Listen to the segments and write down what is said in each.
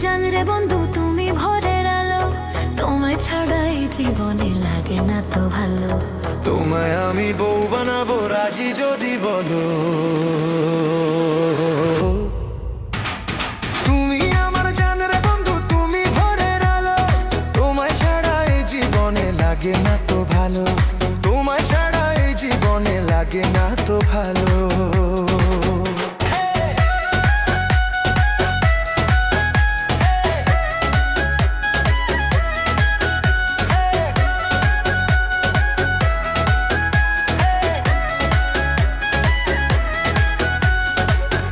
জান রে বন্ধু তুমি ভোরের আলো, তোমায় ছাড়া এই জীবনে লাগে না তো ভালো। তোমায় আমি বউ বানাবো রাজি যদি বলো। তুমি আমার জান রে বন্ধু তুমি ভোরের আলো, তোমায় ছাড়া এই জীবনে লাগে না তো ভালো। তোমায় ছাড়া এই জীবনে লাগে না তো ভালো।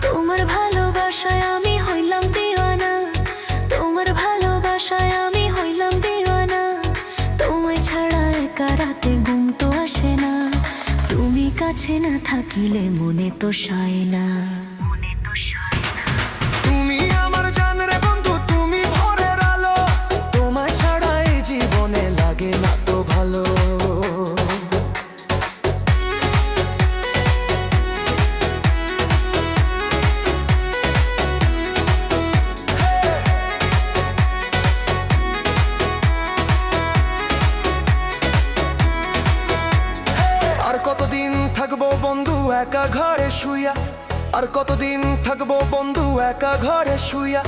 তোমার ভালোবাসায় আমি হইলাম দিওয়ানা, তোমার ভালোবাসায় আমি হইলাম দিওয়ানা। তোমায় ছাড়া একা রাতে ঘুম তো আসে না, তুমি কাছে না থাকিলে মনে তো সয় না। তুমি আমার জান রে বন্ধু তুমি ভোরের আলো, তোমায় ছাড়া এই জীবনে লাগে না তো ভালো। আর কতদিন থাকবো বন্ধু একা ঘরে শুইয়া, আর কতদিন থাকবো বন্ধু একা ঘরে শুইয়া।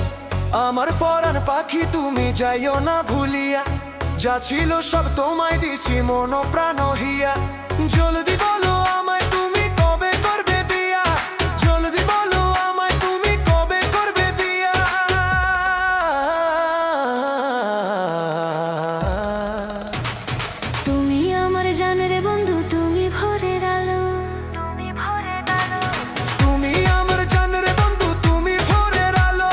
আমার পরাণ পাখি তুমি যাইও না ভুলিয়া, যা ছিল সব তোমায় দিছি মন প্রাণ হিয়া। জলদি বলো আমায় তুমি কবে করবে বিয়া, জলদি বলো আমায় তুমি কবে করবে বিয়া। তুমি আমার জান রে বন্ধু তুমি ভোরের আলো, তুমি ভোরের আলো। তুমি আমার জান রে বন্ধু তুমি ভোরের আলো,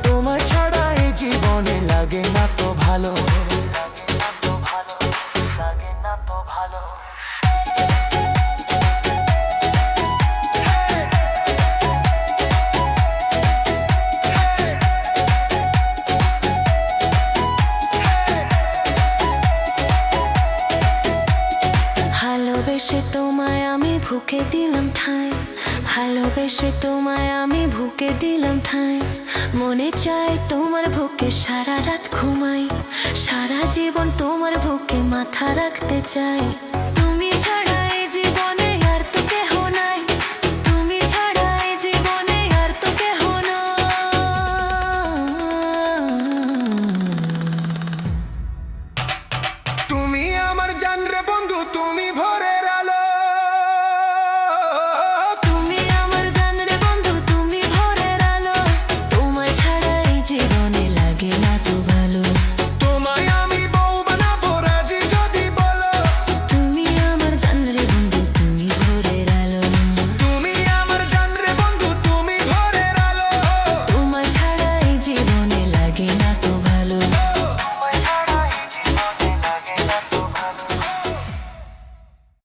তোমায় ছাড়া এই জীবনে লাগে না তো ভালো। লাগে না তো ভালো, লাগে না তো ভালো। ভালোবেসে তোমায় আমি বুকে দিলাম ঠাঁই, ভালোবেসে তোমায় আমি বুকে দিলাম ঠাঁই। মনে চায় তোমার বুকে সারা রাত ঘুমাই, সারা জীবন তোমার বুকে মাথা রাখতে চাই। তুমি ছাড়া এই জীবনে আর তো কেহ নাই, তুমি ছাড়া এই জীবনে আর তো কেহ নাই। তুমি আমার জান রে বন্ধু তুমি